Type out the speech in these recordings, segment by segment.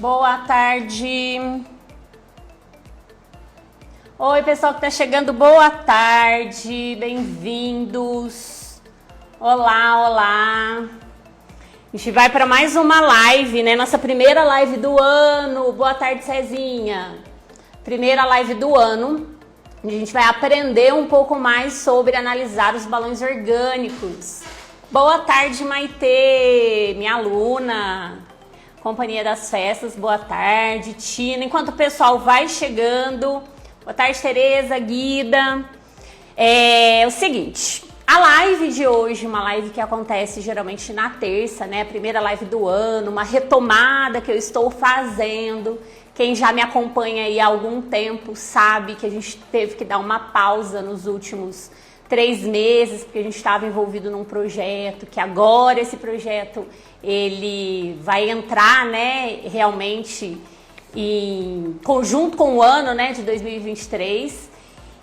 Boa tarde. Oi, pessoal que tá chegando, boa tarde, bem-vindos. Olá, olá. A gente vai para mais uma live, né? Nossa primeira live do ano. Boa tarde, Cezinha. Primeira live do ano. A gente vai aprender um pouco mais sobre analisar os balões orgânicos. Boa tarde, Maitê, minha aluna. Companhia das Festas, boa tarde. Tina, enquanto o pessoal vai chegando. Boa tarde, Tereza, Guida. É o seguinte, a live de hoje, uma live que acontece geralmente na terça, né? A primeira live do ano, uma retomada que eu estou fazendo. Quem já me acompanha aí há algum tempo sabe que a gente teve que dar uma pausa nos últimos 3 meses, porque a gente estava envolvido num projeto, que agora esse projeto ele vai entrar, né, realmente em conjunto com o ano, né, de 2023.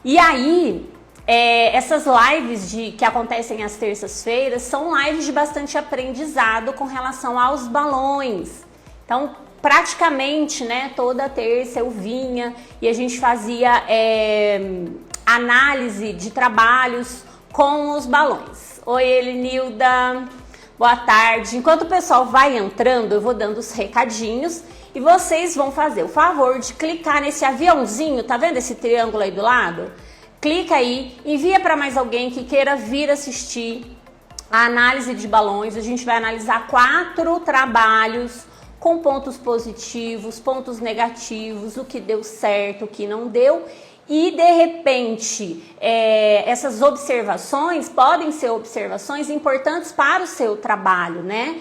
E aí, essas lives que acontecem às terças-feiras são lives de bastante aprendizado com relação aos balões. Então, praticamente, né, toda terça eu vinha e a gente fazia análise de trabalhos com os balões. Oi, Elenilda, boa tarde. Enquanto o pessoal vai entrando, eu vou dando os recadinhos e vocês vão fazer o favor de clicar nesse aviãozinho, tá vendo esse triângulo aí do lado? Clica aí, envia para mais alguém que queira vir assistir a análise de balões. A gente vai analisar 4 trabalhos com pontos positivos, pontos negativos, o que deu certo, o que não deu. E, de repente, essas observações podem ser observações importantes para o seu trabalho, né?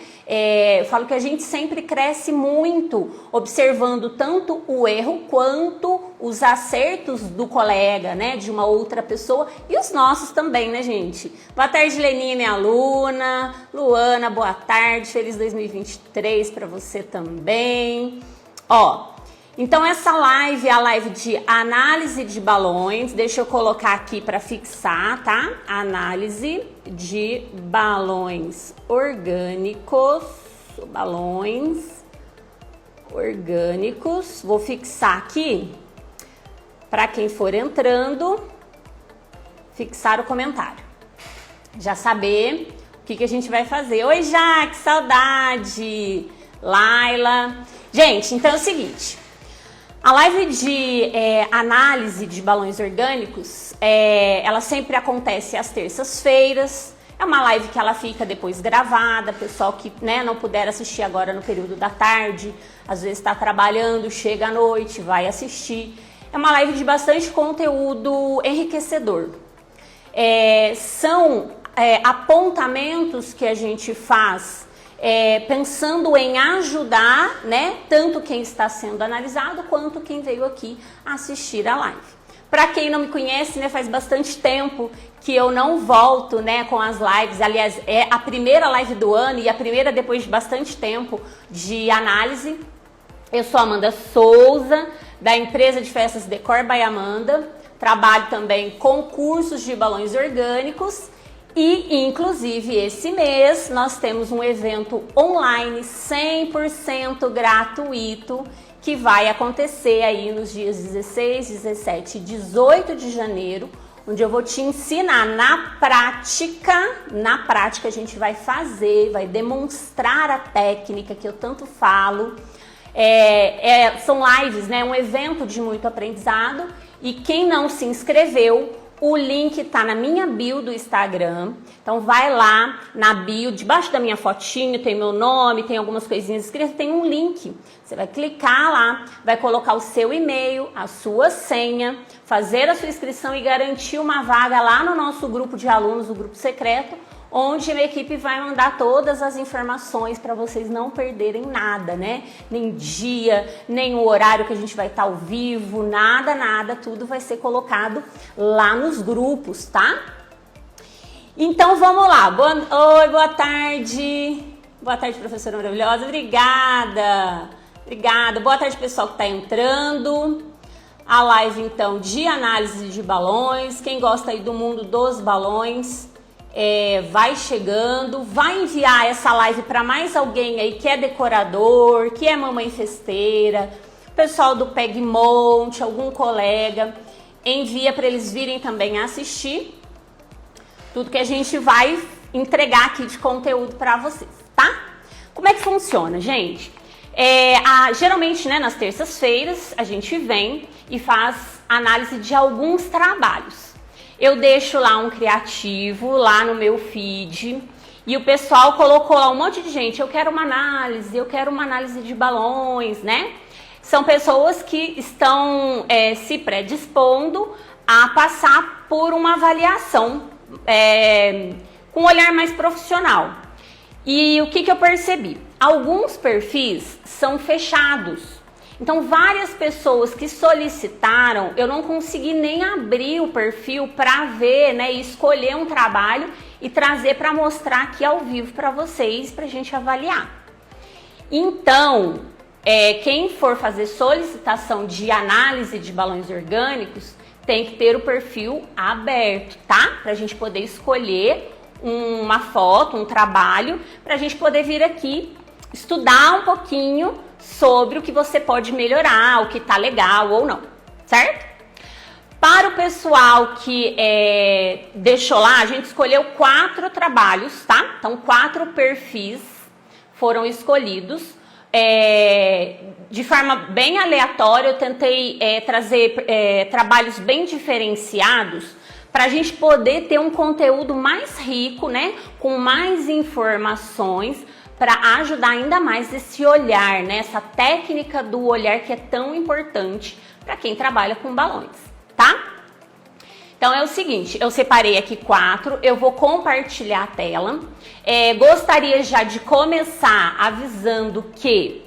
Eu falo que a gente sempre cresce muito observando tanto o erro quanto os acertos do colega, né? De uma outra pessoa e os nossos também, né, gente? Boa tarde, Leninha, minha aluna. Luana, boa tarde. Feliz 2023 para você também. Ó. Então essa live é a live de análise de balões, deixa eu colocar aqui para fixar, tá? Análise de balões orgânicos, vou fixar aqui, para quem for entrando, fixar o comentário, já saber o que a gente vai fazer. Oi, Jaque, saudade! Laila. Gente, então é o seguinte... A live de análise de balões orgânicos, ela sempre acontece às terças-feiras. É uma live que ela fica depois gravada, pessoal que, né, não puder assistir agora no período da tarde, às vezes está trabalhando, chega à noite, vai assistir. É uma live de bastante conteúdo enriquecedor. São apontamentos que a gente faz pensando em ajudar, né, tanto quem está sendo analisado quanto quem veio aqui assistir a live. Para quem não me conhece, né, faz bastante tempo que eu não volto, né, com as lives. Aliás, é a primeira live do ano e a primeira depois de bastante tempo de análise. Eu sou Amanda Souza, da empresa de festas Decor by Amanda. Trabalho também com cursos de balões orgânicos. E, inclusive, esse mês nós temos um evento online 100% gratuito que vai acontecer aí nos dias 16, 17 e 18 de janeiro, onde eu vou te ensinar na prática a gente vai fazer, vai demonstrar a técnica que eu tanto falo. São lives, né? Um evento de muito aprendizado e quem não se inscreveu, o link tá na minha bio do Instagram, então vai lá na bio, debaixo da minha fotinho tem meu nome, tem algumas coisinhas escritas, tem um link. Você vai clicar lá, vai colocar o seu e-mail, a sua senha, fazer a sua inscrição e garantir uma vaga lá no nosso grupo de alunos, o grupo secreto, onde a equipe vai mandar todas as informações para vocês não perderem nada, né? Nem dia, nem o horário que a gente vai estar ao vivo, nada, tudo vai ser colocado lá nos grupos, tá? Então vamos lá. Oi, boa tarde. Boa tarde, professora maravilhosa. Obrigada. Boa tarde, pessoal que está entrando. A live, então, de análise de balões. Quem gosta aí do mundo dos balões... vai chegando, vai enviar essa live para mais alguém aí que é decorador, que é mamãe festeira, pessoal do Peg Monte, algum colega, envia para eles virem também assistir tudo que a gente vai entregar aqui de conteúdo para vocês, tá? Como é que funciona, gente? Geralmente, né, nas terças-feiras, a gente vem e faz análise de alguns trabalhos. Eu deixo lá um criativo, lá no meu feed, e o pessoal colocou lá um monte de gente, eu quero uma análise de balões, né? São pessoas que estão se predispondo a passar por uma avaliação com um olhar mais profissional. E o que eu percebi? Alguns perfis são fechados. Então, várias pessoas que solicitaram, eu não consegui nem abrir o perfil para ver, né, e escolher um trabalho e trazer para mostrar aqui ao vivo para vocês, para a gente avaliar. Então, quem for fazer solicitação de análise de balões orgânicos, tem que ter o perfil aberto, tá? Para a gente poder escolher uma foto, um trabalho, para a gente poder vir aqui estudar um pouquinho sobre o que você pode melhorar, o que tá legal ou não, certo? Para o pessoal que deixou lá, a gente escolheu 4 trabalhos, tá? Então, 4 perfis foram escolhidos. De forma bem aleatória, eu tentei trazer trabalhos bem diferenciados para a gente poder ter um conteúdo mais rico, né? Com mais informações, para ajudar ainda mais esse olhar, né? Essa técnica do olhar que é tão importante para quem trabalha com balões, tá? Então é o seguinte, eu separei aqui 4, eu vou compartilhar a tela. Gostaria já de começar avisando que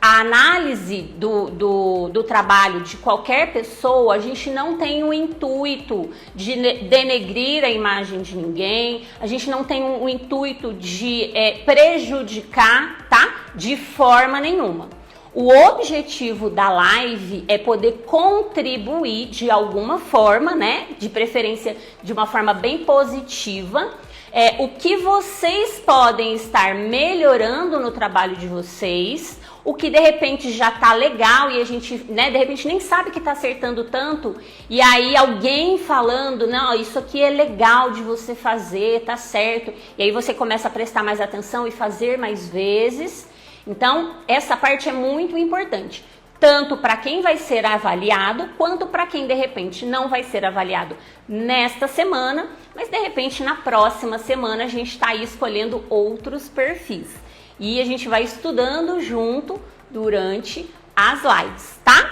a análise do trabalho de qualquer pessoa, a gente não tem o intuito de denegrir a imagem de ninguém, a gente não tem o intuito de prejudicar, tá? De forma nenhuma. O objetivo da live é poder contribuir de alguma forma, né? De preferência de uma forma bem positiva, o que vocês podem estar melhorando no trabalho de vocês, o que de repente já tá legal e a gente, né, de repente nem sabe que tá acertando tanto, e aí alguém falando, não, isso aqui é legal de você fazer, tá certo, e aí você começa a prestar mais atenção e fazer mais vezes. Então, essa parte é muito importante, tanto para quem vai ser avaliado, quanto para quem de repente não vai ser avaliado nesta semana, mas de repente na próxima semana a gente está aí escolhendo outros perfis. E a gente vai estudando junto durante as lives, tá?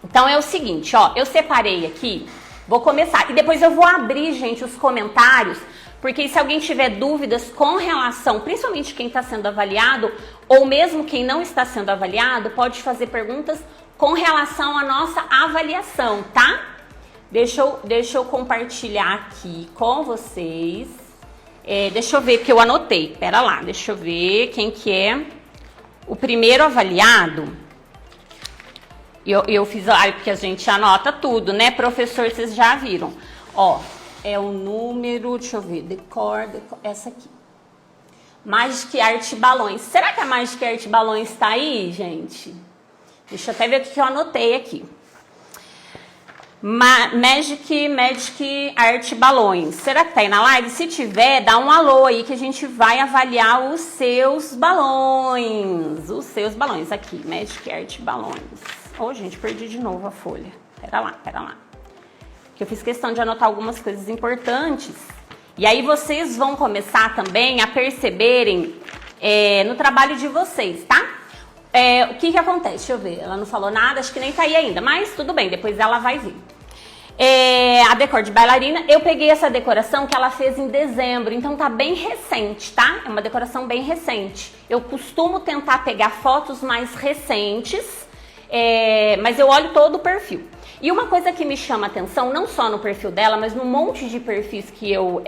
Então é o seguinte, ó, eu separei aqui, vou começar. E depois eu vou abrir, gente, os comentários, porque se alguém tiver dúvidas com relação, principalmente quem está sendo avaliado, ou mesmo quem não está sendo avaliado, pode fazer perguntas com relação à nossa avaliação, tá? Deixa eu compartilhar aqui com vocês. Deixa eu ver, porque eu anotei. Pera lá, deixa eu ver quem que é o primeiro avaliado. Eu fiz, porque a gente anota tudo, né? Professor, vocês já viram. Ó, é o número, deixa eu ver, decor, essa aqui. Magic Art Balões. Será que a Magic Art Balões tá aí, gente? Deixa eu até ver o que eu anotei aqui. Magic Art Balões. Será que tá aí na live? Se tiver, dá um alô aí que a gente vai avaliar os seus balões. Os seus balões aqui, Magic Art Balões. Oh, gente, perdi de novo a folha. Pera lá. Que eu fiz questão de anotar algumas coisas importantes. E aí vocês vão começar também a perceberem no trabalho de vocês, tá? O que acontece? Deixa eu ver, ela não falou nada, acho que nem tá aí ainda, mas tudo bem, depois ela vai vir. A decor de bailarina, eu peguei essa decoração que ela fez em dezembro, então tá bem recente, tá? É uma decoração bem recente. Eu costumo tentar pegar fotos mais recentes, mas eu olho todo o perfil. E uma coisa que me chama atenção, não só no perfil dela, mas no monte de perfis que eu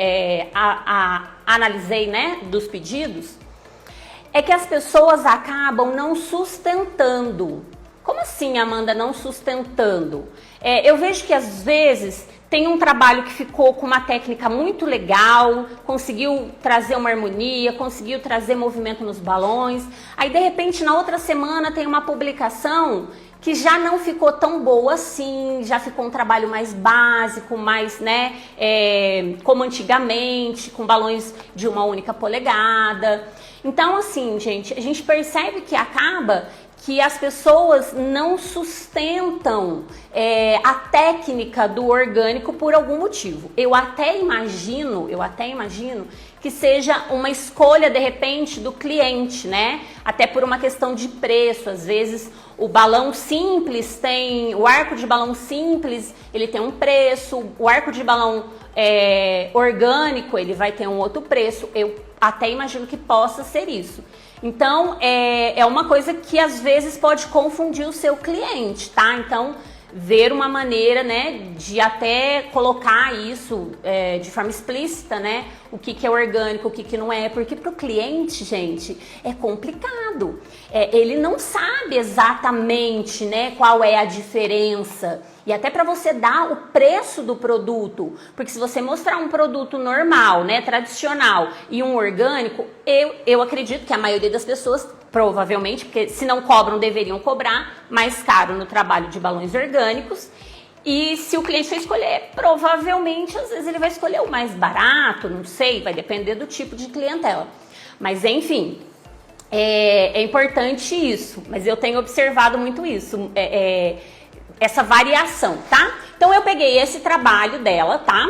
analisei, né, dos pedidos, é que as pessoas acabam não sustentando. Como assim, Amanda, não sustentando? Eu vejo que às vezes tem um trabalho que ficou com uma técnica muito legal, conseguiu trazer uma harmonia, conseguiu trazer movimento nos balões. Aí, de repente, na outra semana tem uma publicação que já não ficou tão boa assim, já ficou um trabalho mais básico, mais, né, como antigamente, com balões de uma única polegada. Então, assim, gente, a gente percebe que acaba que as pessoas não sustentam a técnica do orgânico por algum motivo. Eu até imagino que seja uma escolha, de repente, do cliente, né? Até por uma questão de preço. Às vezes, o balão simples o arco de balão simples, ele tem um preço, o arco de balão orgânico, ele vai ter um outro preço. Eu até imagino que possa ser isso. Então, é uma coisa que às vezes pode confundir o seu cliente, tá? Então, ver uma maneira, né, de até colocar isso de forma explícita, né? O que é orgânico, o que não é, porque para o cliente, gente, é complicado. Ele não sabe exatamente, né, qual é a diferença. E até para você dar o preço do produto, porque se você mostrar um produto normal, né, tradicional e um orgânico, eu acredito que a maioria das pessoas, provavelmente, porque se não cobram, deveriam cobrar mais caro no trabalho de balões orgânicos. E se o cliente for escolher, provavelmente, às vezes ele vai escolher o mais barato, não sei, vai depender do tipo de clientela. Mas enfim, é importante isso, mas eu tenho observado muito isso, essa variação, tá? Então eu peguei esse trabalho dela, tá?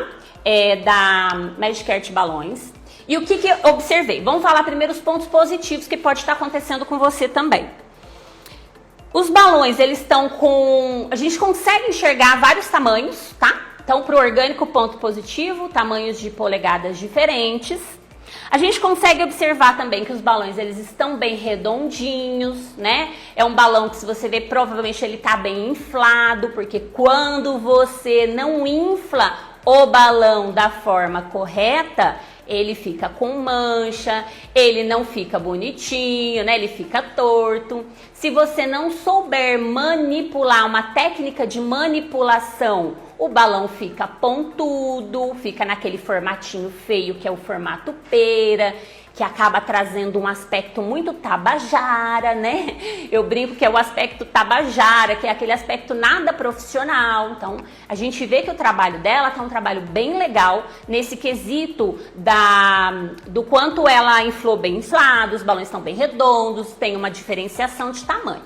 Da Magic Art Balões. E o que eu observei? Vamos falar primeiro os pontos positivos que pode estar acontecendo com você também. Os balões, eles estão com... A gente consegue enxergar vários tamanhos, tá? Então, para o orgânico, ponto positivo, tamanhos de polegadas diferentes. A gente consegue observar também que os balões, eles estão bem redondinhos, né? É um balão que, se você ver, provavelmente ele tá bem inflado, porque quando você não infla o balão da forma correta, ele fica com mancha, ele não fica bonitinho, né? Ele fica torto. Se você não souber manipular, uma técnica de manipulação, o balão fica pontudo, fica naquele formatinho feio que é o formato pera, que acaba trazendo um aspecto muito tabajara, né? Eu brinco que é o aspecto tabajara, que é aquele aspecto nada profissional. Então, a gente vê que o trabalho dela tá um trabalho bem legal nesse quesito do quanto ela inflou bem inflado, os balões estão bem redondos, tem uma diferenciação de tamanho.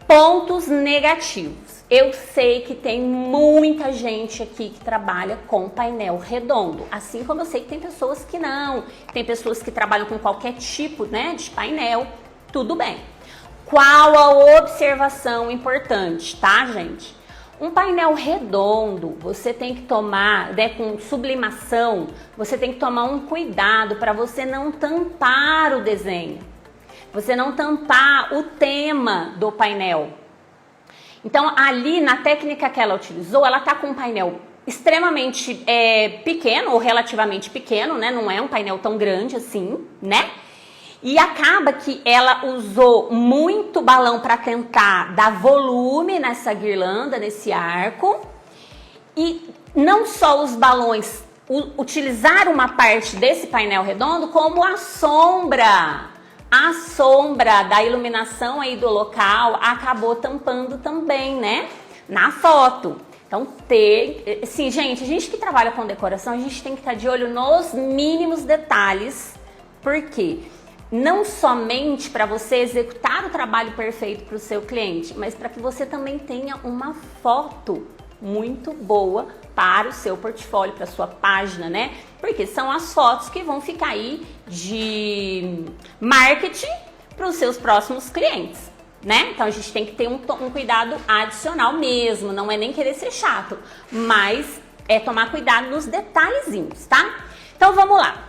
Pontos negativos. Eu sei que tem muita gente aqui que trabalha com painel redondo, assim como eu sei que tem pessoas que não, tem pessoas que trabalham com qualquer tipo, né, de painel, tudo bem. Qual a observação importante, tá, gente? Um painel redondo, você tem que tomar, né, com sublimação, você tem que tomar um cuidado para você não tampar o desenho, você não tampar o tema do painel. Então, ali na técnica que ela utilizou, ela tá com um painel extremamente pequeno, ou relativamente pequeno, né? Não é um painel tão grande assim, né? E acaba que ela usou muito balão para tentar dar volume nessa guirlanda, nesse arco. E não só os balões utilizaram uma parte desse painel redondo, como a sombra da iluminação aí do local acabou tampando também, né, na foto. Então, sim, gente, a gente que trabalha com decoração, a gente tem que estar de olho nos mínimos detalhes, porque não somente para você executar o trabalho perfeito para o seu cliente, mas para que você também tenha uma foto muito boa para o seu portfólio, para a sua página, né? Porque são as fotos que vão ficar aí de marketing para os seus próximos clientes, né? Então a gente tem que ter um cuidado adicional mesmo, não é nem querer ser chato, mas é tomar cuidado nos detalhezinhos, tá? Então vamos lá.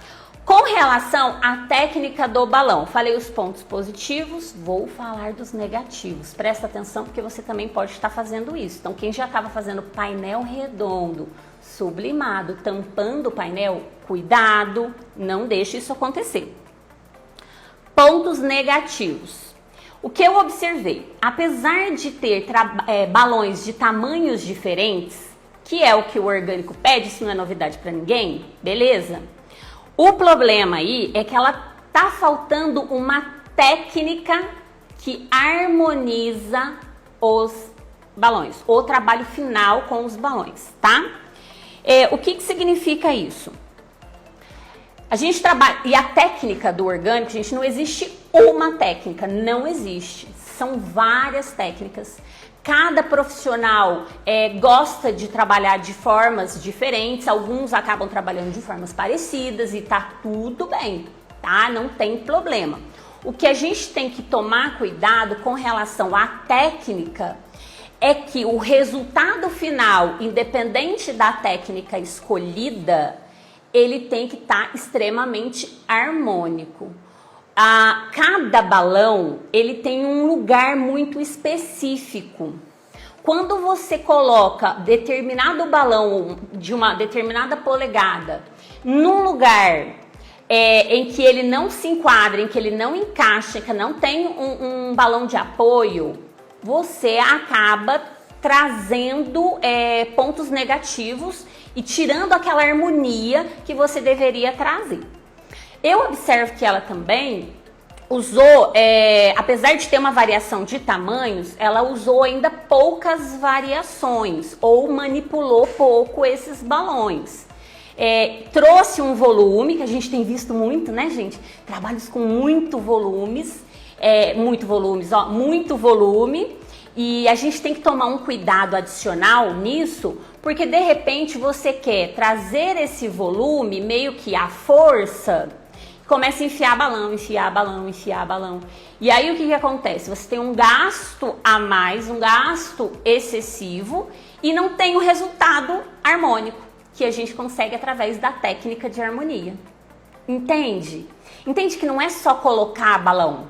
Com relação à técnica do balão, falei os pontos positivos, vou falar dos negativos. Presta atenção porque você também pode estar fazendo isso. Então, quem já estava fazendo painel redondo, sublimado, tampando o painel, cuidado, não deixe isso acontecer. Pontos negativos. O que eu observei? Apesar de ter balões de tamanhos diferentes, que é o que o orgânico pede, isso não é novidade para ninguém, beleza? O problema aí é que ela tá faltando uma técnica que harmoniza os balões, o trabalho final com os balões, tá? O que significa isso? A gente trabalha, e a técnica do orgânico, gente, não existe uma técnica, não existe. São várias técnicas. Cada profissional gosta de trabalhar de formas diferentes, alguns acabam trabalhando de formas parecidas e tá tudo bem, tá? Não tem problema. O que a gente tem que tomar cuidado com relação à técnica é que o resultado final, independente da técnica escolhida, ele tem que estar extremamente harmônico. Cada balão, ele tem um lugar muito específico. Quando você coloca determinado balão de uma determinada polegada num lugar em que ele não se enquadra, em que ele não encaixa, que não tem um balão de apoio, você acaba trazendo pontos negativos e tirando aquela harmonia que você deveria trazer. Eu observo que ela também usou, apesar de ter uma variação de tamanhos, ela usou ainda poucas variações ou manipulou pouco esses balões. Trouxe um volume, que a gente tem visto muito, né, gente? Trabalhos com muito volume, e a gente tem que tomar um cuidado adicional nisso, porque de repente você quer trazer esse volume meio que à força, começa a enfiar balão, enfiar balão, enfiar balão. E aí o que acontece? Você tem um gasto a mais, um gasto excessivo e não tem o resultado harmônico que a gente consegue através da técnica de harmonia. Entende? Entende que não é só colocar balão.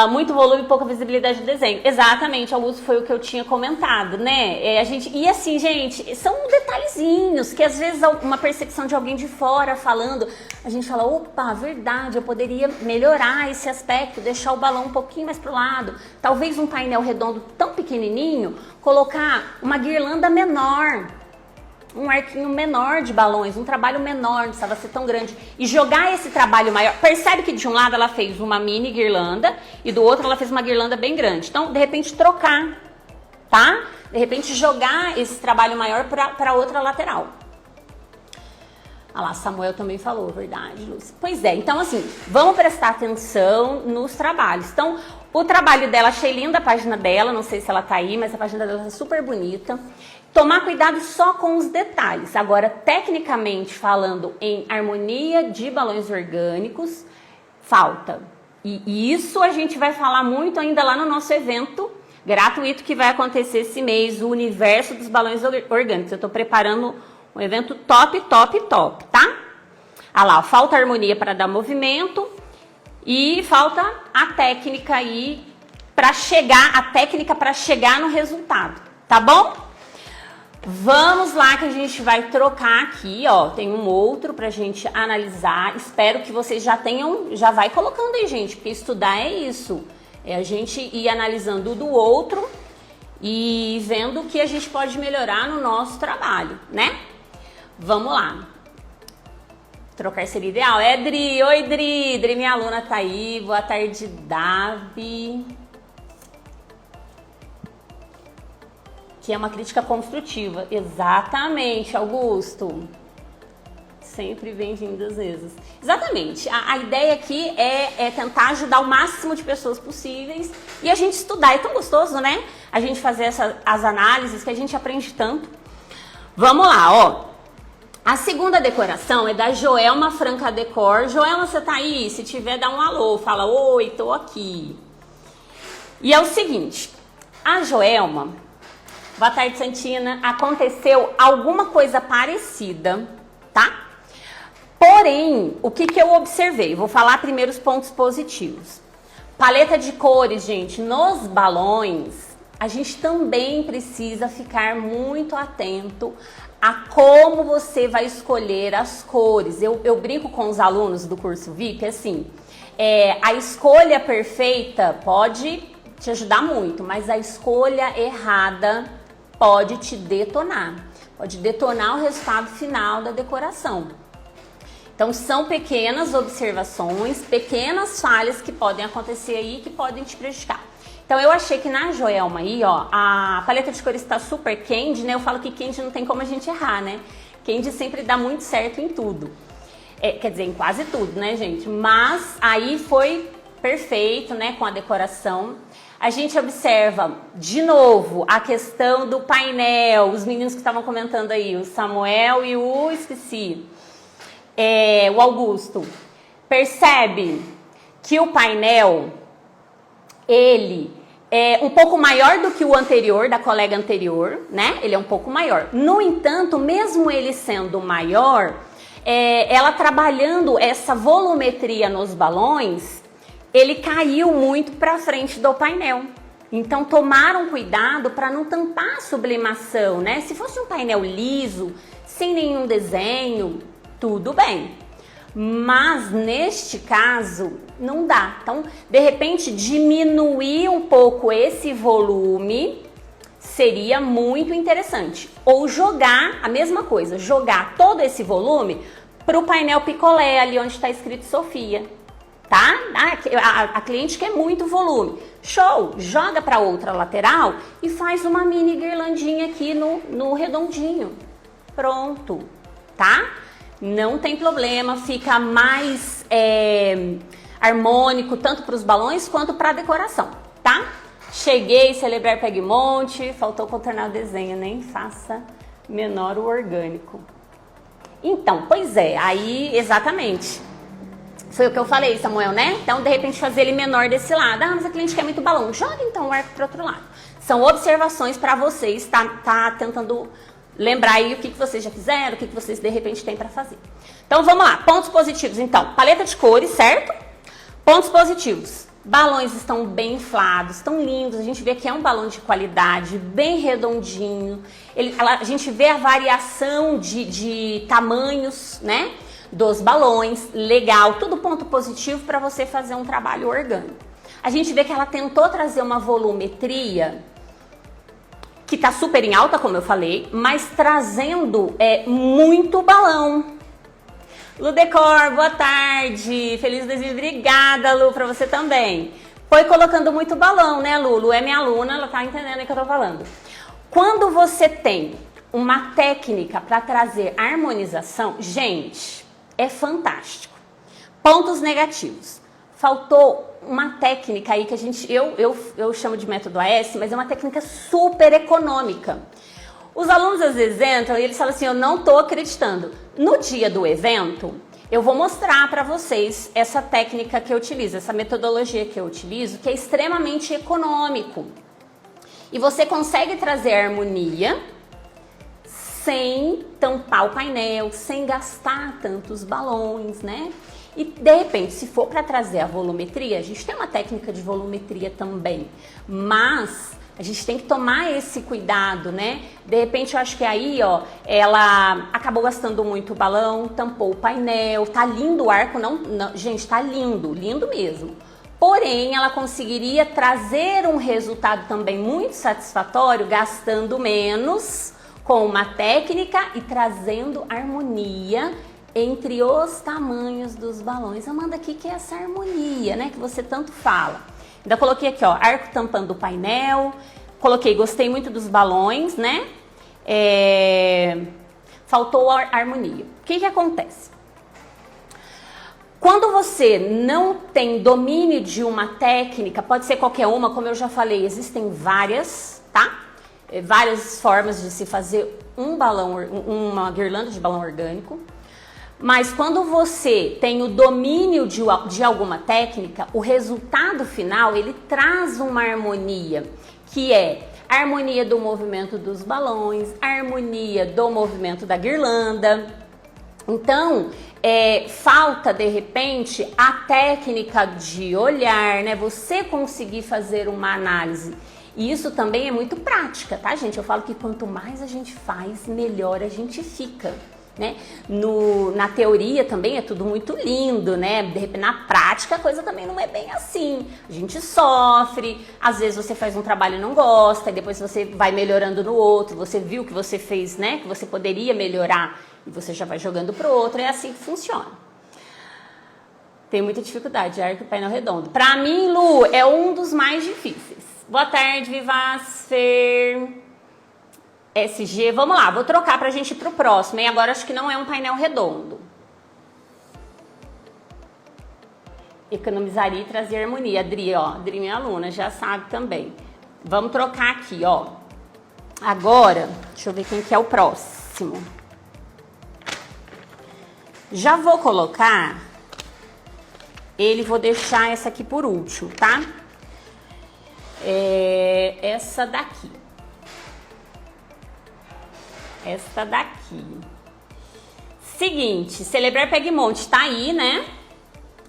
Muito volume e pouca visibilidade do desenho. Exatamente, Augusto, foi o que eu tinha comentado, né? E assim, gente, são detalhezinhos que às vezes uma percepção de alguém de fora falando, a gente fala, opa, verdade, eu poderia melhorar esse aspecto, deixar o balão um pouquinho mais pro lado, talvez um painel redondo tão pequenininho, colocar uma guirlanda menor, um arquinho menor de balões, um trabalho menor, não precisava ser tão grande, e jogar esse trabalho maior. Percebe que de um lado ela fez uma mini guirlanda e do outro ela fez uma guirlanda bem grande. Então, de repente, trocar, tá? De repente, jogar esse trabalho maior para outra lateral. Ah lá, Samuel também falou, verdade, Lúcia. Pois é, então assim, vamos prestar atenção nos trabalhos. Então, o trabalho dela, achei linda a página dela, não sei se ela tá aí, mas a página dela é super bonita. Tomar cuidado só com os detalhes. Agora, tecnicamente falando em harmonia de balões orgânicos, falta. E isso a gente vai falar muito ainda lá no nosso evento gratuito que vai acontecer esse mês, o universo dos balões orgânicos. Eu tô preparando um evento top, tá? Ah lá, falta harmonia para dar movimento e falta a técnica aí para chegar no resultado, tá bom? Vamos lá que a gente vai trocar aqui, ó, tem um outro pra gente analisar. Espero que vocês já vai colocando aí, gente, porque estudar é isso. É a gente ir analisando o do outro e vendo o que a gente pode melhorar no nosso trabalho, né? Vamos lá. Trocar seria ideal. Dri, oi Dri, Dri, minha aluna tá aí. Boa tarde, Davi. Que é uma crítica construtiva. Exatamente, Augusto. Sempre bem-vindo às vezes. Exatamente. A ideia aqui é tentar ajudar o máximo de pessoas possíveis e a gente estudar. É tão gostoso, né? A gente fazer as análises que a gente aprende tanto. Vamos lá, ó. A segunda decoração é da Joelma Franca Decor. Joelma, você tá aí? Se tiver, dá um alô. Fala, oi, tô aqui. E é o seguinte. A Joelma... Boa tarde, Santina. Aconteceu alguma coisa parecida, tá? Porém, o que eu observei? Vou falar primeiro os pontos positivos. Paleta de cores, gente, nos balões, a gente também precisa ficar muito atento a como você vai escolher as cores. Eu brinco com os alunos do curso VIP, assim, a escolha perfeita pode te ajudar muito, mas a escolha errada pode te detonar. Pode detonar o resultado final da decoração. Então, são pequenas observações, pequenas falhas que podem acontecer aí, que podem te prejudicar. Então, eu achei que na Joelma aí, ó, a paleta de cores está super candy, né? Eu falo que candy não tem como a gente errar, né? Candy sempre dá muito certo em tudo. Quer dizer, em quase tudo, né, gente? Mas aí foi perfeito, né, com a decoração. A gente observa, de novo, a questão do painel. Os meninos que estavam comentando aí, o Samuel e o... esqueci... o Augusto, percebe que o painel, ele é um pouco maior do que o anterior, da colega anterior, né? Ele é um pouco maior. No entanto, mesmo ele sendo maior, ela trabalhando essa volumetria nos balões, ele caiu muito para frente do painel. Então, tomaram cuidado para não tampar a sublimação, né? Se fosse um painel liso, sem nenhum desenho, tudo bem, mas neste caso não dá. Então, de repente, diminuir um pouco esse volume seria muito interessante. Ou jogar a mesma coisa, jogar todo esse volume para o painel picolé, ali onde está escrito Sofia, tá? A cliente quer muito volume. Show! Joga para outra lateral e faz uma mini guirlandinha aqui no redondinho. Pronto, tá? Não tem problema, fica mais harmônico tanto para os balões quanto para a decoração, tá? Cheguei, celebrar Pegmonte, faltou contornar o desenho, nem faça menor o orgânico. Então, pois é, aí exatamente, foi o que eu falei, Samuel, né? Então, de repente, fazer ele menor desse lado. Ah, mas a cliente quer muito balão, joga então o arco para outro lado. São observações para vocês, tá tentando... lembrar aí o que vocês já fizeram, o que vocês de repente têm para fazer. Então vamos lá, pontos positivos. Então, paleta de cores, certo? Pontos positivos. Balões estão bem inflados, estão lindos. A gente vê que é um balão de qualidade, bem redondinho. A gente vê a variação de tamanhos, né? Dos balões, legal. Tudo ponto positivo para você fazer um trabalho orgânico. A gente vê que ela tentou trazer uma volumetria que tá super em alta, como eu falei, mas trazendo muito balão. Lu Decor, boa tarde, feliz 2000, obrigada, Lu, pra você também. Foi colocando muito balão, né, Lu? Lu é minha aluna, ela tá entendendo o que eu tô falando. Quando você tem uma técnica para trazer harmonização, gente, é fantástico. Pontos negativos. Faltou uma técnica aí que eu chamo de método AS, mas é uma técnica super econômica. Os alunos às vezes entram e eles falam assim, eu não estou acreditando. No dia do evento, eu vou mostrar para vocês essa técnica que eu utilizo, essa metodologia que eu utilizo, que é extremamente econômico. E você consegue trazer harmonia sem tampar o painel, sem gastar tantos balões, né? E de repente, se for para trazer a volumetria, a gente tem uma técnica de volumetria também, mas a gente tem que tomar esse cuidado, né? De repente, eu acho que aí, ó, ela acabou gastando muito balão, tampou o painel, tá lindo o arco, não, gente, tá lindo, lindo mesmo. Porém, ela conseguiria trazer um resultado também muito satisfatório, gastando menos, com uma técnica e trazendo harmonia entre os tamanhos dos balões. Amanda, aqui que é essa harmonia, né, que você tanto fala. Ainda coloquei aqui, ó, arco tampando o painel. Coloquei, gostei muito dos balões, né? Faltou a harmonia. O que acontece? Quando você não tem domínio de uma técnica, pode ser qualquer uma, como eu já falei, existem várias, tá? Várias formas de se fazer uma guirlanda de balão orgânico. Mas quando você tem o domínio de alguma técnica, o resultado final, ele traz uma harmonia, que é a harmonia do movimento dos balões, a harmonia do movimento da guirlanda. Então, falta, de repente, a técnica de olhar, né? Você conseguir fazer uma análise. E isso também é muito prática, tá, gente? Eu falo que quanto mais a gente faz, melhor a gente fica. né? Na teoria também é tudo muito lindo, né? De repente, na prática a coisa também não é bem assim. A gente sofre, às vezes você faz um trabalho e não gosta, e depois você vai melhorando no outro, você viu que você fez, né? Que você poderia melhorar e você já vai jogando pro outro, é assim que funciona. Tem muita dificuldade, arco e painel redondo. Pra mim, Lu, é um dos mais difíceis. Boa tarde, Vivaz, Fer... SG, vamos lá, vou trocar pra gente ir pro próximo, hein? Agora acho que não é um painel redondo. Economizaria e trazer harmonia. Adri, ó, Adri, minha aluna, já sabe também. Vamos trocar aqui, ó. Agora, deixa eu ver quem que é o próximo. Já vou colocar ele, vou deixar essa aqui por último, tá? Essa daqui. Esta daqui. Seguinte, celebrar Pegmonte, tá aí, né?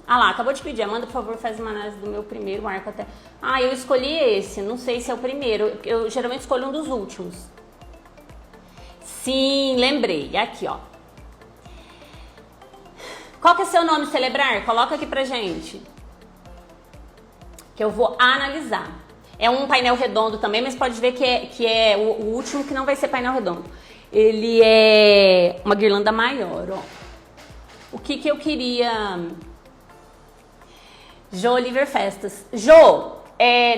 Ah lá, acabou de pedir. Amanda, por favor, faz uma análise do meu primeiro arco até... Ah, eu escolhi esse, não sei se é o primeiro. Eu geralmente escolho um dos últimos. Sim, lembrei. Aqui, ó. Qual que é seu nome, celebrar? Coloca aqui pra gente. Que eu vou analisar. É um painel redondo também, mas pode ver que é o último que não vai ser painel redondo. Ele é uma guirlanda maior, ó. O que eu queria... Jo Oliver Festas. Jo,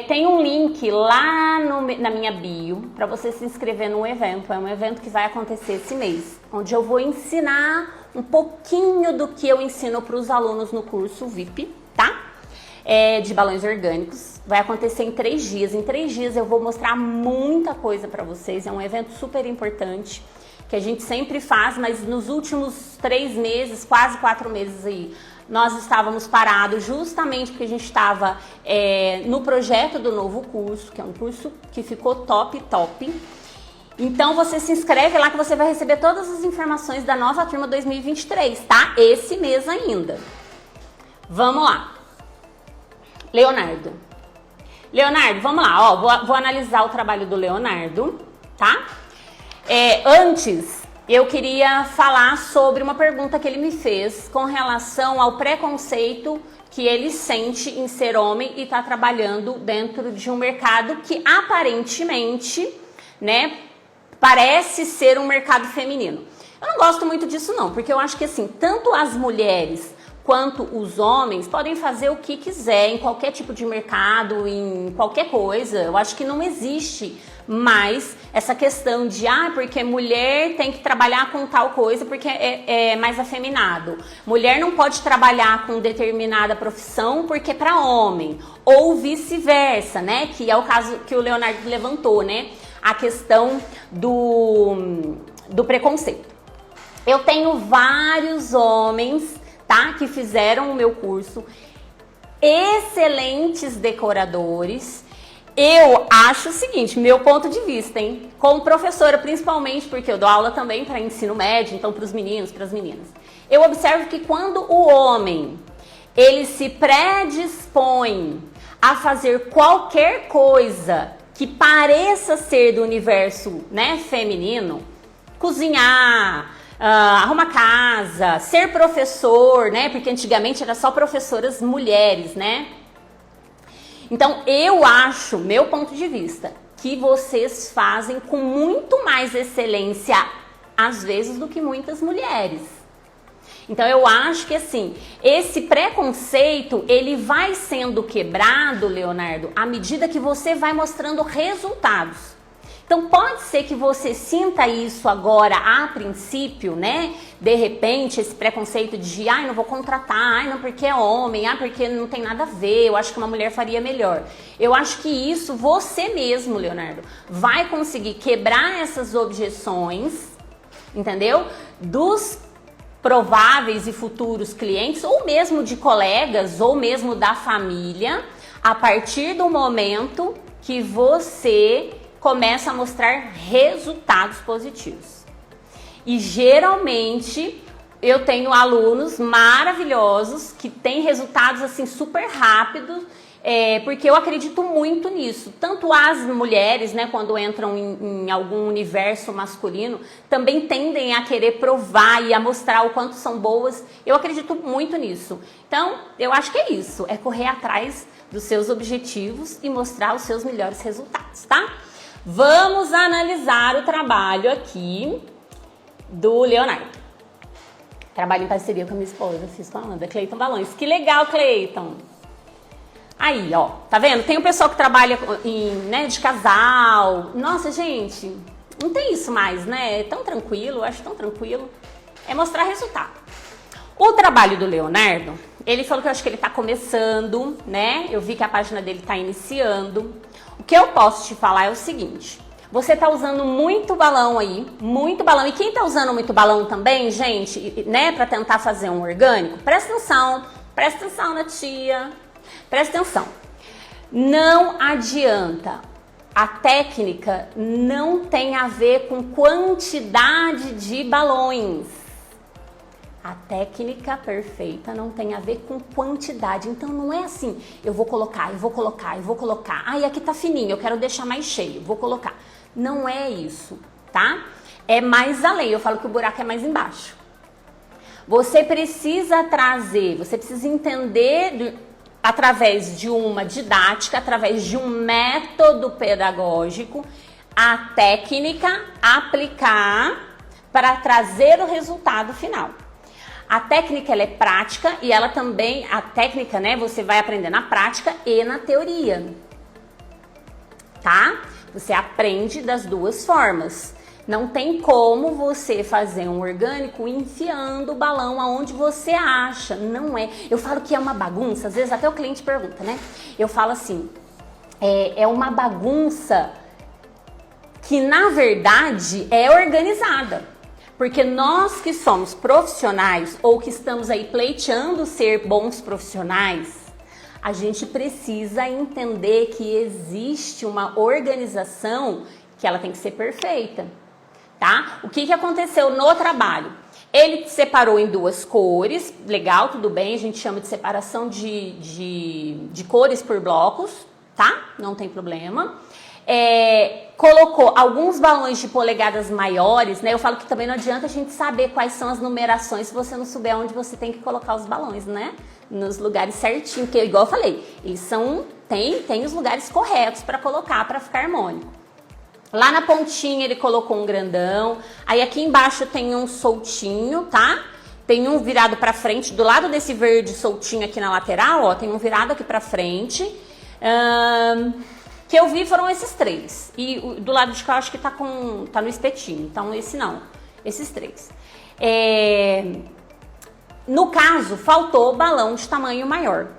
tem um link lá na minha bio para você se inscrever num evento. É um evento que vai acontecer esse mês, onde eu vou ensinar um pouquinho do que eu ensino para os alunos no curso VIP, tá? De balões orgânicos. Vai acontecer em 3 dias. Em 3 dias eu vou mostrar muita coisa para vocês. É um evento super importante que a gente sempre faz, mas nos últimos 3 meses, quase 4 meses aí, nós estávamos parados justamente porque a gente estava no projeto do novo curso, que é um curso que ficou top. Então você se inscreve lá que você vai receber todas as informações da nova turma 2023, tá? Esse mês ainda. Vamos lá. Leonardo, vamos lá, ó, vou analisar o trabalho do Leonardo, tá? Antes, eu queria falar sobre uma pergunta que ele me fez com relação ao preconceito que ele sente em ser homem e tá trabalhando dentro de um mercado que aparentemente, né, parece ser um mercado feminino. Eu não gosto muito disso não, porque eu acho que assim, tanto as mulheres quanto os homens podem fazer o que quiser em qualquer tipo de mercado, em qualquer coisa. Eu acho que não existe mais essa questão de porque mulher tem que trabalhar com tal coisa porque é mais afeminado. Mulher não pode trabalhar com determinada profissão porque é para homem, ou vice-versa, né? Que é o caso que o Leonardo levantou, né? A questão do preconceito. Eu tenho vários homens, tá, que fizeram o meu curso, excelentes decoradores. Eu acho o seguinte, meu ponto de vista, hein, como professora principalmente, porque eu dou aula também para ensino médio, então para os meninos, para as meninas. Eu observo que quando o homem, ele se predispõe a fazer qualquer coisa que pareça ser do universo, né, feminino, cozinhar, arrumar casa, ser professor, né? Porque antigamente era só professoras mulheres, né? Então eu acho, meu ponto de vista, que vocês fazem com muito mais excelência, às vezes, do que muitas mulheres. Então eu acho que assim, esse preconceito, ele vai sendo quebrado, Leonardo, à medida que você vai mostrando resultados. Então pode ser que você sinta isso agora a princípio, né? De repente esse preconceito de não vou contratar, não porque é homem, porque não tem nada a ver, eu acho que uma mulher faria melhor. Eu acho que isso você mesmo, Leonardo, vai conseguir quebrar essas objeções, entendeu? Dos prováveis e futuros clientes, ou mesmo de colegas, ou mesmo da família, a partir do momento que você começa a mostrar resultados positivos. E geralmente eu tenho alunos maravilhosos que têm resultados assim super rápidos, porque eu acredito muito nisso. Tanto as mulheres, né, quando entram em algum universo masculino, também tendem a querer provar e a mostrar o quanto são boas. Eu acredito muito nisso. Então, eu acho que é isso, é correr atrás dos seus objetivos e mostrar os seus melhores resultados, tá? Vamos analisar o trabalho aqui do Leonardo. Trabalho em parceria com a minha esposa, fiz com a Amanda, Cleiton Balões. Que legal, Cleiton! Aí, ó, tá vendo? Tem o pessoal que trabalha né, de casal. Nossa, gente, não tem isso mais, né? É tão tranquilo, eu acho tão tranquilo. É mostrar resultado. O trabalho do Leonardo, ele falou que eu acho que ele tá começando, né? Eu vi que a página dele tá iniciando. O que eu posso te falar é o seguinte. Você tá usando muito balão aí, muito balão. E quem tá usando muito balão também, gente, né, pra tentar fazer um orgânico, presta atenção na tia. Presta atenção, não adianta, a técnica não tem a ver com quantidade de balões. A técnica perfeita não tem a ver com quantidade, então não é assim, eu vou colocar. Ai, aqui tá fininho, eu quero deixar mais cheio, vou colocar. Não é isso, tá? É mais além, eu falo que o buraco é mais embaixo. Você precisa trazer, você precisa entender através de uma didática, através de um método pedagógico, a técnica, aplicar para trazer o resultado final. A técnica, ela é prática e ela também, a técnica, né, você vai aprender na prática e na teoria, tá? Você aprende das duas formas. Não tem como você fazer um orgânico enfiando o balão aonde você acha, não é. Eu falo que é uma bagunça, às vezes até o cliente pergunta, né? Eu falo assim, é uma bagunça que na verdade é organizada. Porque nós que somos profissionais ou que estamos aí pleiteando ser bons profissionais, a gente precisa entender que existe uma organização que ela tem que ser perfeita. Tá? O que aconteceu no trabalho? Ele separou em duas cores, legal, tudo bem, a gente chama de separação de cores por blocos, tá? Não tem problema. Colocou alguns balões de polegadas maiores, né? Eu falo que também não adianta a gente saber quais são as numerações se você não souber onde você tem que colocar os balões, né? Nos lugares certinho, porque igual eu falei, eles tem os lugares corretos para colocar, para ficar harmônico. Lá na pontinha ele colocou um grandão, aí aqui embaixo tem um soltinho, tá? Tem um virado pra frente, do lado desse verde soltinho aqui na lateral, ó, tem um virado aqui pra frente. Que eu vi foram esses três. E do lado de cá eu acho que tá no espetinho, então esse não, esses três. No caso, faltou balão de tamanho maior.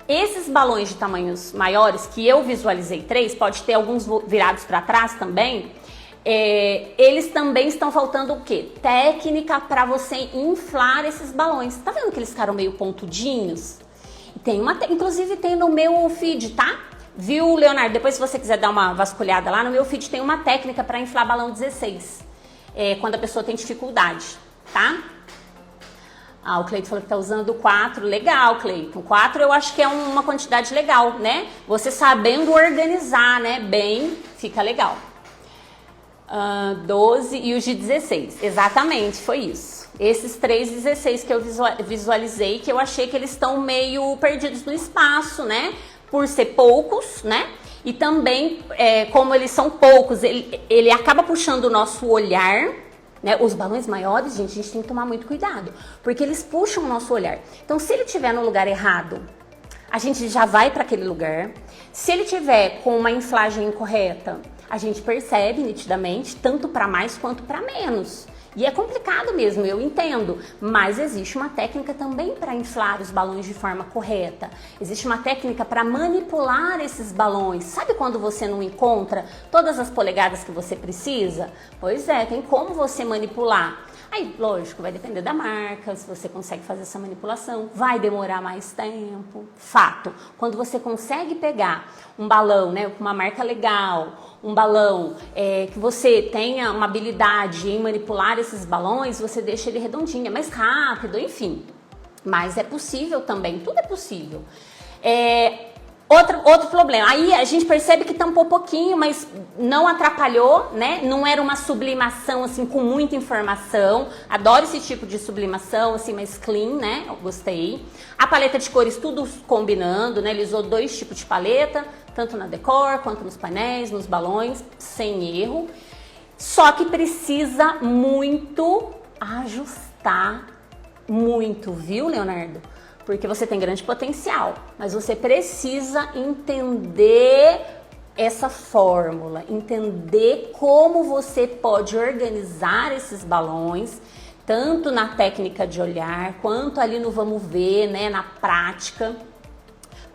Esses balões de tamanhos maiores, que eu visualizei 3, pode ter alguns virados para trás também, eles também estão faltando o quê? Técnica para você inflar esses balões. Tá vendo que eles ficaram meio pontudinhos? Inclusive tem no meu feed, tá? Viu, Leonardo? Depois se você quiser dar uma vasculhada lá, no meu feed tem uma técnica para inflar balão 16, quando a pessoa tem dificuldade, tá? O Cleiton falou que tá usando 4. Legal, Cleiton. 4 eu acho que é uma quantidade legal, né? Você sabendo organizar, né? Bem, fica legal. 12 e os de 16. Exatamente, foi isso. Esses 3 16 que eu visualizei, que eu achei que eles estão meio perdidos no espaço, né? Por ser poucos, né? E também, como eles são poucos, ele acaba puxando o nosso olhar. Né? Os balões maiores, gente, a gente tem que tomar muito cuidado, porque eles puxam o nosso olhar. Então, se ele estiver no lugar errado, a gente já vai para aquele lugar. Se ele tiver com uma inflagem incorreta, a gente percebe nitidamente, tanto para mais quanto para menos. E é complicado mesmo, eu entendo, mas existe uma técnica também para inflar os balões de forma correta. Existe uma técnica para manipular esses balões. Sabe quando você não encontra todas as polegadas que você precisa? Pois é, tem como você manipular. Aí, lógico, vai depender da marca, se você consegue fazer essa manipulação, vai demorar mais tempo. Fato, quando você consegue pegar um balão, né, com uma marca legal, um balão que você tenha uma habilidade em manipular esses balões, você deixa ele redondinho, é mais rápido, enfim. Mas é possível também, tudo é possível. Outro problema, aí a gente percebe que tampou pouquinho, mas não atrapalhou, né? Não era uma sublimação, assim, com muita informação. Adoro esse tipo de sublimação, assim, mais clean, né? Eu gostei. A paleta de cores, tudo combinando, né? Ele usou 2 tipos de paleta, tanto na decor, quanto nos painéis, nos balões, sem erro. Só que precisa muito ajustar, muito, viu, Leonardo? Porque você tem grande potencial, mas você precisa entender essa fórmula, entender como você pode organizar esses balões, tanto na técnica de olhar, quanto ali no vamos ver, né, na prática,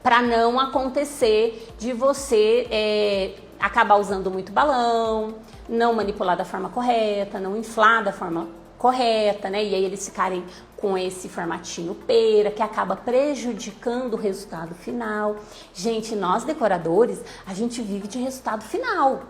para não acontecer de você acabar usando muito balão, não manipular da forma correta, não inflar da forma correta, né? E aí eles ficarem com esse formatinho pera, que acaba prejudicando o resultado final. Gente, nós decoradores, a gente vive de resultado final.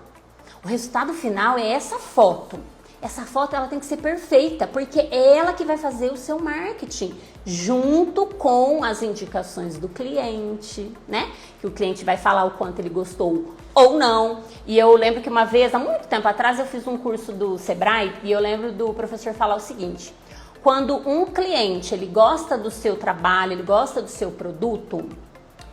O resultado final é essa foto. Essa foto ela tem que ser perfeita, porque é ela que vai fazer o seu marketing, junto com as indicações do cliente, né? Que o cliente vai falar o quanto ele gostou ou não. E eu lembro que uma vez, há muito tempo atrás, eu fiz um curso do Sebrae e eu lembro do professor falar o seguinte: quando um cliente ele gosta do seu trabalho, ele gosta do seu produto,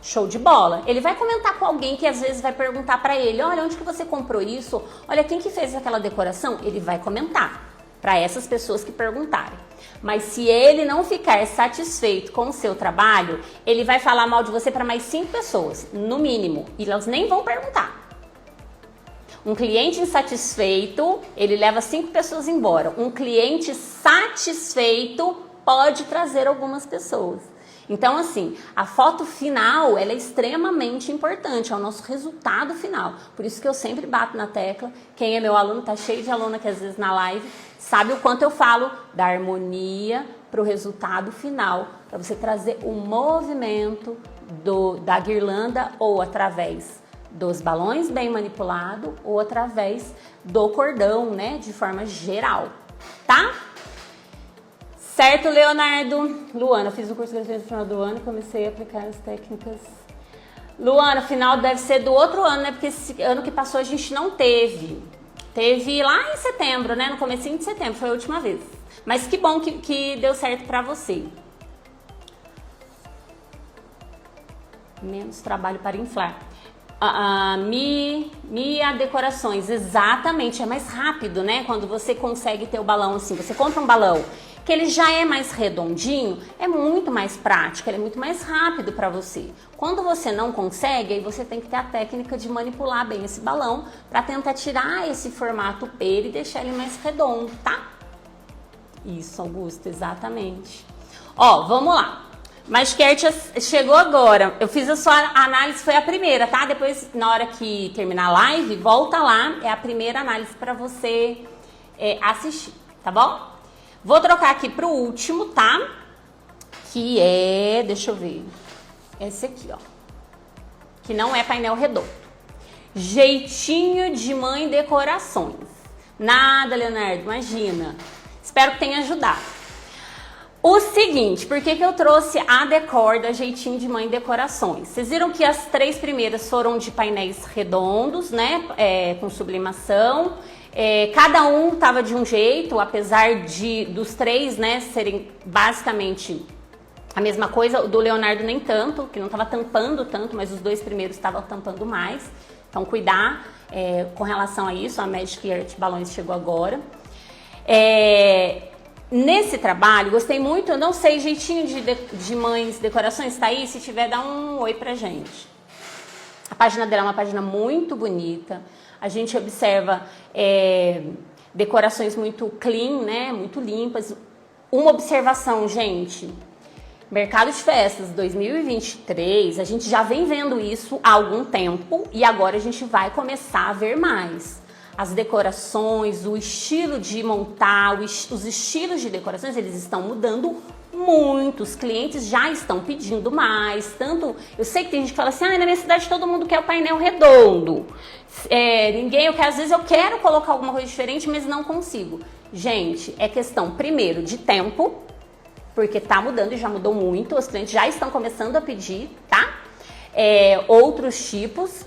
show de bola. Ele vai comentar com alguém que às vezes vai perguntar para ele: olha, onde que você comprou isso? Olha, quem que fez aquela decoração? Ele vai comentar para essas pessoas que perguntarem. Mas se ele não ficar satisfeito com o seu trabalho, ele vai falar mal de você para mais 5 pessoas, no mínimo, e elas nem vão perguntar. Um cliente insatisfeito, ele leva 5 pessoas embora. Um cliente satisfeito pode trazer algumas pessoas. Então, assim, a foto final, ela é extremamente importante, é o nosso resultado final. Por isso que eu sempre bato na tecla. Quem é meu aluno, tá cheio de aluno que às vezes na live, sabe o quanto eu falo da harmonia para o resultado final, para você trazer o movimento da guirlanda ou através dos balões bem manipulados ou através do cordão, né, de forma geral, tá? Certo, Leonardo? Luana, fiz o curso gratuito no final do ano e comecei a aplicar as técnicas. Luana, final deve ser do outro ano, né? Porque esse ano que passou a gente não teve. Teve lá em setembro, né? No comecinho de setembro, foi a última vez. Mas que bom que deu certo pra você. Menos trabalho para inflar. Mia Decorações, exatamente, é mais rápido, né? Quando você consegue ter o balão assim, você compra um balão que ele já é mais redondinho, é muito mais prático, ele é muito mais rápido para você. Quando você não consegue, aí você tem que ter a técnica de manipular bem esse balão para tentar tirar esse formato pera e deixar ele mais redondo, tá? Isso, Augusto, exatamente. Ó, vamos lá. Magic Art chegou agora. Eu fiz a sua análise, foi a primeira, tá? Depois, na hora que terminar a live, volta lá. É a primeira análise para você assistir, tá bom? Vou trocar aqui pro último, tá? Que é, deixa eu ver, esse aqui, ó. Que não é painel redondo. Jeitinho de Mãe Decorações. Nada, Leonardo, imagina. Espero que tenha ajudado. O seguinte, por que eu trouxe a decor da Jeitinho de Mãe Decorações? Vocês viram que as 3 primeiras foram de painéis redondos, né? Com sublimação. Cada um tava de um jeito, apesar dos 3, né, serem basicamente a mesma coisa. O do Leonardo nem tanto, que não tava tampando tanto, mas os 2 primeiros estavam tampando mais. Então, cuidar com relação a isso. A Magic Art Balões chegou agora. Nesse trabalho, gostei muito, eu não sei, Jeitinho de Mães Decorações, tá aí? Se tiver, dá um oi pra gente. A página dela é uma página muito bonita. A gente observa decorações muito clean, né? Muito limpas. Uma observação, gente. Mercado de festas 2023, a gente já vem vendo isso há algum tempo e agora a gente vai começar a ver mais. as decorações, o estilo de montar, os estilos de decorações, eles estão mudando muito. Os clientes já estão pedindo mais. Tanto, eu sei que tem gente que fala assim, na minha cidade todo mundo quer o painel redondo. Às vezes eu quero colocar alguma coisa diferente, mas não consigo. Gente, é questão, primeiro, de tempo, porque tá mudando e já mudou muito. Os clientes já estão começando a pedir, tá? Outros tipos.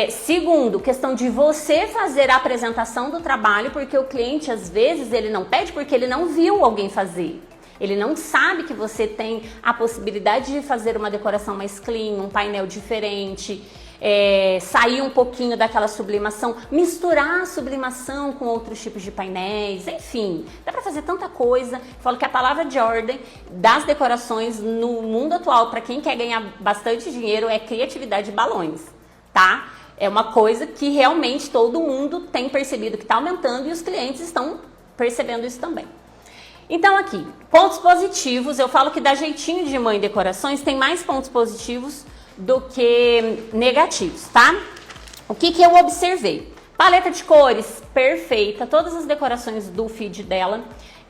Segundo, questão de você fazer a apresentação do trabalho, porque o cliente, às vezes, ele não pede porque ele não viu alguém fazer. Ele não sabe que você tem a possibilidade de fazer uma decoração mais clean, um painel diferente, sair um pouquinho daquela sublimação, misturar a sublimação com outros tipos de painéis, enfim, dá pra fazer tanta coisa. Falo que a palavra de ordem das decorações no mundo atual, para quem quer ganhar bastante dinheiro, é criatividade e balões, tá? É uma coisa que realmente todo mundo tem percebido que está aumentando e os clientes estão percebendo isso também. Então aqui, pontos positivos, eu falo que da Jeitinho de Mãe Decorações tem mais pontos positivos do que negativos, tá? O que eu observei? Paleta de cores perfeita, todas as decorações do feed dela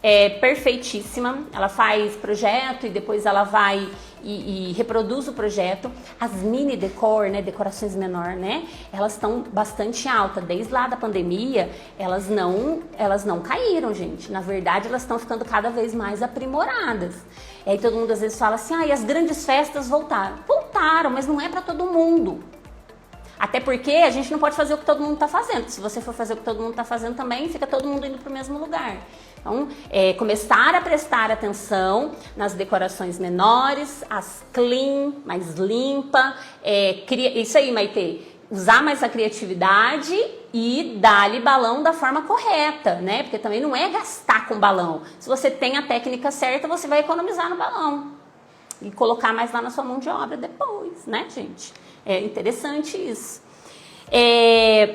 é perfeitíssima. Ela faz projeto e depois ela vai e reproduz o projeto. As mini decor, né, decorações menor, né, elas estão bastante altas. Desde lá da pandemia, elas não caíram, gente. Na verdade, elas estão ficando cada vez mais aprimoradas. E aí todo mundo às vezes fala assim, e as grandes festas voltaram. Voltaram, mas não é para todo mundo. Até porque a gente não pode fazer o que todo mundo está fazendo. Se você for fazer o que todo mundo está fazendo também, fica todo mundo indo para o mesmo lugar. Então, começar a prestar atenção nas decorações menores, as clean, mais limpa. Isso aí, Maitê. Usar mais a criatividade e dar-lhe balão da forma correta, né? Porque também não é gastar com balão. Se você tem a técnica certa, você vai economizar no balão. E colocar mais lá na sua mão de obra depois, né, gente? É interessante isso.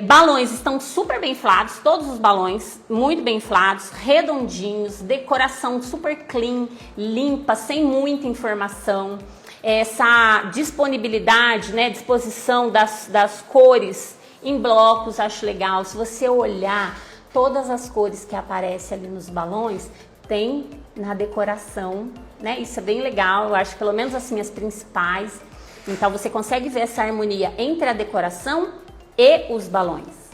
Balões estão super bem inflados, todos os balões muito bem inflados, redondinhos, decoração super clean, limpa, sem muita informação. Essa disponibilidade, né, disposição das cores em blocos, acho legal. Se você olhar todas as cores que aparecem ali nos balões, tem na decoração, né? Isso é bem legal, eu acho pelo menos assim as principais. Então você consegue ver essa harmonia entre a decoração e os balões.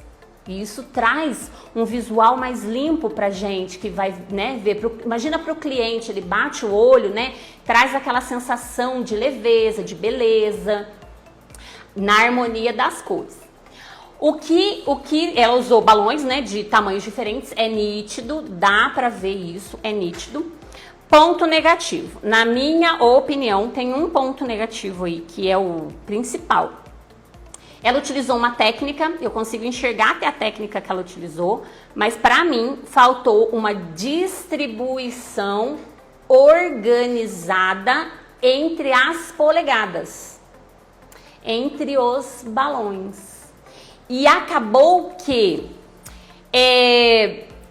E isso traz um visual mais limpo pra gente, que vai, né, ver. Imagina pro cliente, ele bate o olho, né? Traz aquela sensação de leveza, de beleza, na harmonia das cores. O que ela usou balões, né, de tamanhos diferentes, é nítido, dá pra ver isso, é nítido. Ponto negativo. Na minha opinião, tem um ponto negativo aí, que é o principal. Ela utilizou uma técnica, eu consigo enxergar até a técnica que ela utilizou, mas para mim faltou uma distribuição organizada entre as polegadas, entre os balões. E acabou que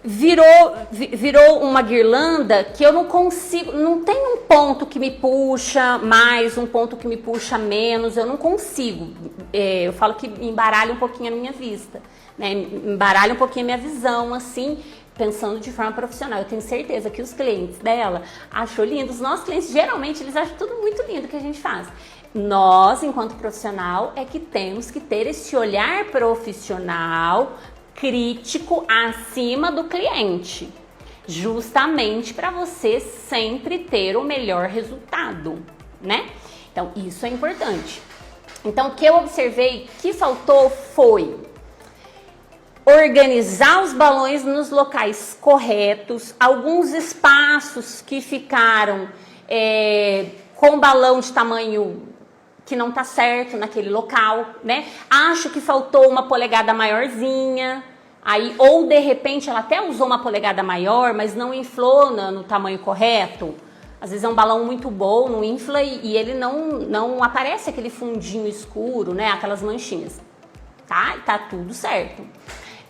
virou uma guirlanda que eu não consigo, não tem um ponto que me puxa mais, um ponto que me puxa menos, eu não consigo. Eu falo que embaralha um pouquinho a minha vista, né? Embaralha um pouquinho a minha visão, assim, pensando de forma profissional. Eu tenho certeza que os clientes dela achou lindo. Os nossos clientes, geralmente, eles acham tudo muito lindo que a gente faz. Nós, enquanto profissional, é que temos que ter esse olhar profissional, crítico, acima do cliente, justamente para você sempre ter o melhor resultado, né? Então, isso é importante. Então, o que eu observei que faltou foi organizar os balões nos locais corretos, alguns espaços que ficaram com balão de tamanho que não tá certo naquele local, né? Acho que faltou uma polegada maiorzinha, aí, ou de repente ela até usou uma polegada maior, mas não inflou no tamanho correto. Às vezes é um balão muito bom, não infla e ele não aparece aquele fundinho escuro, né? Aquelas manchinhas, tá? E tá tudo certo.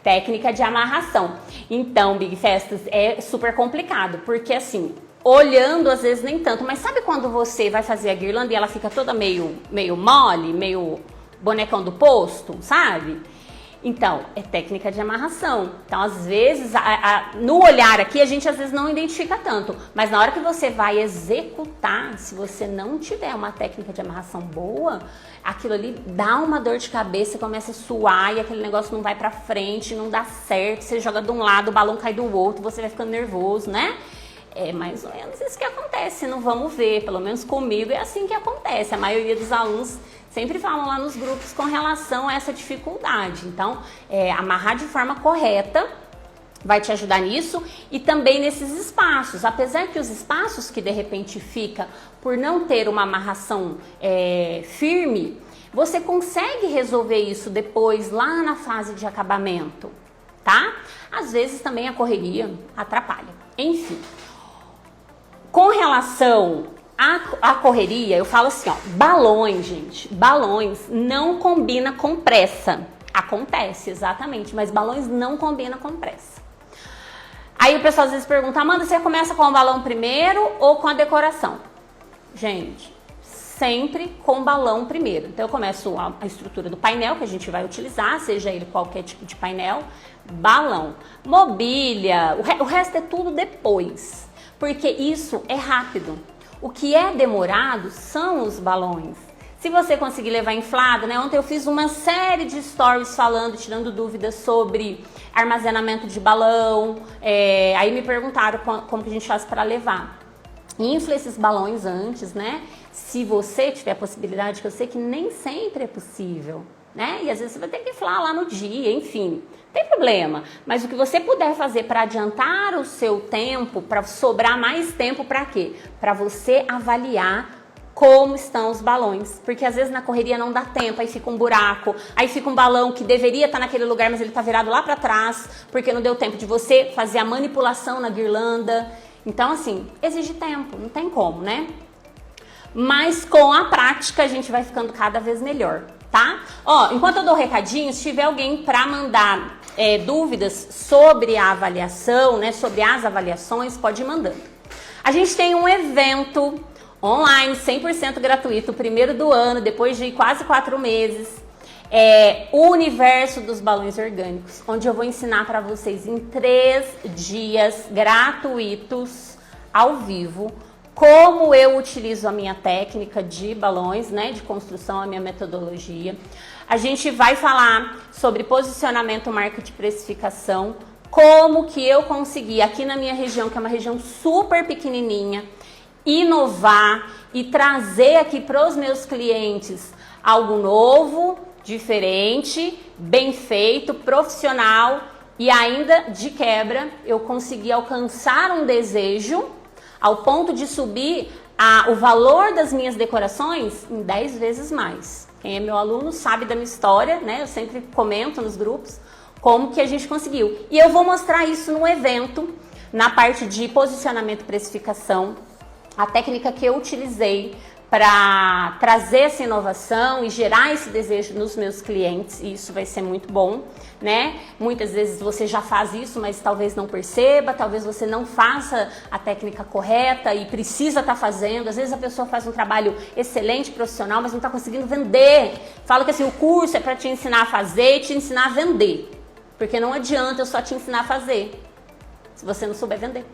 Técnica de amarração. Então, Big Festas, é super complicado, porque assim, olhando às vezes nem tanto, mas sabe quando você vai fazer a guirlanda e ela fica toda meio mole, meio bonecão do posto, sabe? Então, é técnica de amarração. Então, às vezes, no olhar aqui, a gente às vezes não identifica tanto. Mas na hora que você vai executar, se você não tiver uma técnica de amarração boa, aquilo ali dá uma dor de cabeça, começa a suar e aquele negócio não vai pra frente, não dá certo. Você joga de um lado, o balão cai do outro, você vai ficando nervoso, né? É mais ou menos isso que acontece, não vamos ver. Pelo menos comigo é assim que acontece. A maioria dos alunos sempre falam lá nos grupos com relação a essa dificuldade. Então, amarrar de forma correta vai te ajudar nisso e também nesses espaços. Apesar que os espaços que de repente fica por não ter uma amarração firme, você consegue resolver isso depois lá na fase de acabamento, tá? Às vezes também a correria atrapalha. Enfim, com relação à correria, eu falo assim, ó, balões, gente, balões não combina com pressa. Acontece, exatamente, mas balões não combina com pressa. Aí o pessoal às vezes pergunta, Amanda, você começa com o balão primeiro ou com a decoração? Gente, sempre com o balão primeiro. Então eu começo a estrutura do painel que a gente vai utilizar, seja ele qualquer tipo de painel, balão, mobília, o resto é tudo depois, porque isso é rápido. O que é demorado são os balões. Se você conseguir levar inflado, né? Ontem eu fiz uma série de stories falando, tirando dúvidas sobre armazenamento de balão. Aí me perguntaram como que a gente faz para levar. Infla esses balões antes, né? Se você tiver a possibilidade, que eu sei que nem sempre é possível, né? E às vezes você vai ter que inflar lá no dia, enfim. Não tem problema, mas o que você puder fazer para adiantar o seu tempo, para sobrar mais tempo, para quê? Para você avaliar como estão os balões, porque às vezes na correria não dá tempo, aí fica um buraco, aí fica um balão que deveria estar naquele lugar, mas ele está virado lá para trás, porque não deu tempo de você fazer a manipulação na guirlanda. Então assim, exige tempo, não tem como, né? Mas com a prática a gente vai ficando cada vez melhor, tá? Ó, enquanto eu dou recadinho, se tiver alguém para mandar dúvidas sobre a avaliação, né, sobre as avaliações, pode ir mandando. A gente tem um evento online, 100% gratuito, o primeiro do ano, depois de quase 4 meses, o universo dos balões orgânicos, onde eu vou ensinar para vocês em 3 dias gratuitos, ao vivo, como eu utilizo a minha técnica de balões, né, de construção, a minha metodologia. A gente vai falar sobre posicionamento, marketing e precificação, como que eu consegui aqui na minha região, que é uma região super pequenininha, inovar e trazer aqui para os meus clientes algo novo, diferente, bem feito, profissional e ainda de quebra eu consegui alcançar um desejo ao ponto de subir o valor das minhas decorações em 10 vezes mais. Quem é meu aluno sabe da minha história, né? Eu sempre comento nos grupos como que a gente conseguiu. E eu vou mostrar isso no evento, na parte de posicionamento e precificação, a técnica que eu utilizei para trazer essa inovação e gerar esse desejo nos meus clientes, e isso vai ser muito bom, né? Muitas vezes você já faz isso, mas talvez não perceba, talvez você não faça a técnica correta e precisa estar fazendo. Às vezes a pessoa faz um trabalho excelente, profissional, mas não está conseguindo vender. Falo que assim, o curso é para te ensinar a fazer e te ensinar a vender, porque não adianta eu só te ensinar a fazer se você não souber vender,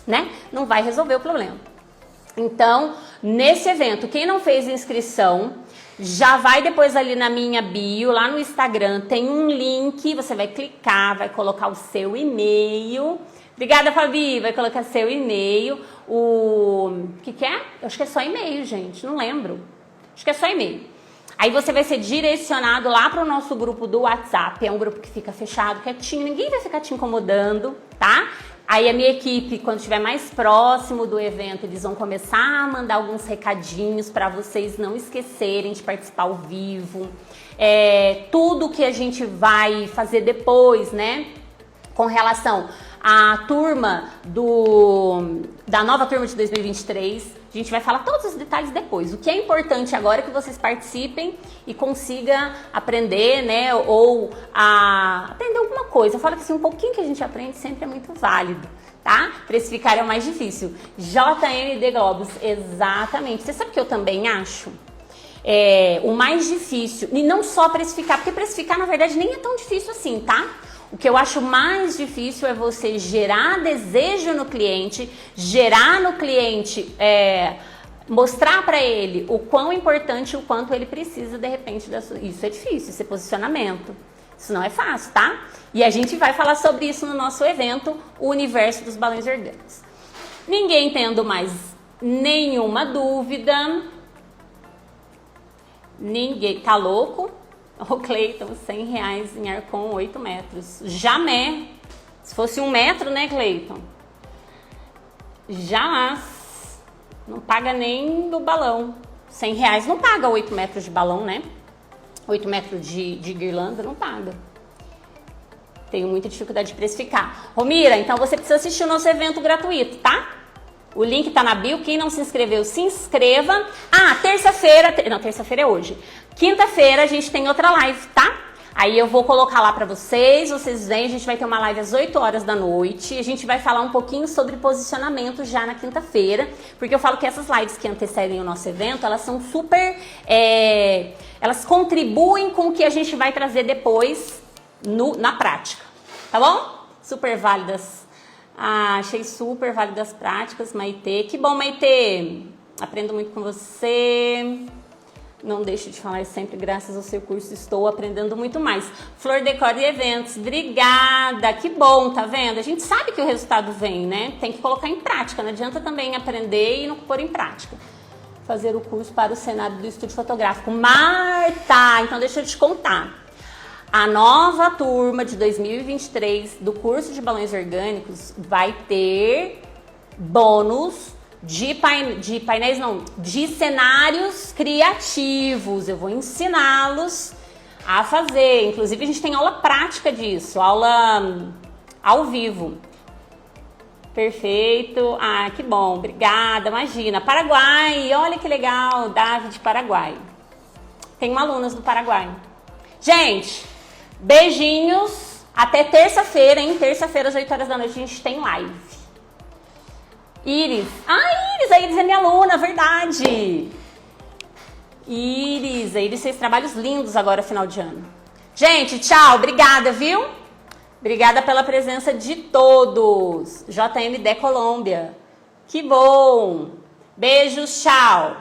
né? Não vai resolver o problema. Então, nesse evento, quem não fez inscrição, já vai depois ali na minha bio, lá no Instagram, tem um link, você vai clicar, vai colocar o seu e-mail. Obrigada, Fabi, vai colocar seu e-mail. O que é? Eu acho que é só e-mail, gente, não lembro. Acho que é só e-mail. Aí você vai ser direcionado lá para o nosso grupo do WhatsApp, é um grupo que fica fechado, quietinho, ninguém vai ficar te incomodando, tá? Aí a minha equipe, quando estiver mais próximo do evento, eles vão começar a mandar alguns recadinhos para vocês não esquecerem de participar ao vivo. Tudo que a gente vai fazer depois, né? Com relação à turma da nova turma de 2023, a gente vai falar todos os detalhes depois. O que é importante agora é que vocês participem e consigam aprender, né? Ou aprender alguma coisa. Eu falo que assim, um pouquinho que a gente aprende sempre é muito válido, tá? Precificar é o mais difícil. JMD Globos, exatamente. Você sabe o que eu também acho? o mais difícil, e não só precificar, porque precificar na verdade nem é tão difícil assim, tá? O que eu acho mais difícil é você gerar desejo no cliente, gerar no cliente, mostrar para ele o quão importante e o quanto ele precisa de repente isso é difícil, esse posicionamento. Isso não é fácil, tá? E a gente vai falar sobre isso no nosso evento, o Universo dos Balões Orgânicos. Ninguém tendo mais nenhuma dúvida. Ninguém. Tá louco? Ô, Cleiton, R$100 em Arcon 8 metros. Jamais. Se fosse 1 metro, né, Cleiton? Jamais. Não paga nem do balão. R$100 não paga 8 metros de balão, né? 8 metros de guirlanda não paga. Tenho muita dificuldade de precificar. Romira, então você precisa assistir o nosso evento gratuito, tá? O link tá na bio. Quem não se inscreveu, se inscreva. Terça-feira... Não, terça-feira é hoje. Quinta-feira a gente tem outra live, tá? Aí eu vou colocar lá pra vocês vêm, a gente vai ter uma live às 8 horas da noite, a gente vai falar um pouquinho sobre posicionamento já na quinta-feira, porque eu falo que essas lives que antecedem o nosso evento, elas são super, elas contribuem com o que a gente vai trazer depois na prática, tá bom? Super válidas, achei super válidas as práticas, Maitê, que bom, Maitê, aprendo muito com você. Não deixe de falar sempre, graças ao seu curso estou aprendendo muito mais. Flor Decor e Eventos, obrigada, que bom, tá vendo? A gente sabe que o resultado vem, né? Tem que colocar em prática, não adianta também aprender e não pôr em prática. Fazer o curso para o cenário do estúdio fotográfico. Marta, então deixa eu te contar. A nova turma de 2023 do curso de balões orgânicos vai ter bônus de cenários criativos. Eu vou ensiná-los a fazer. Inclusive, a gente tem aula prática disso, aula ao vivo. Perfeito. Que bom. Obrigada. Imagina. Paraguai. Olha que legal. David, Paraguai. Tenho alunas do Paraguai. Gente, beijinhos. Até terça-feira, hein? Terça-feira, às 8 horas da noite, a gente tem live. Iris. Iris, a Iris é minha aluna, verdade. Iris, a Iris fez trabalhos lindos agora, final de ano. Gente, tchau, obrigada, viu? Obrigada pela presença de todos. JMD Colômbia. Que bom. Beijos, tchau.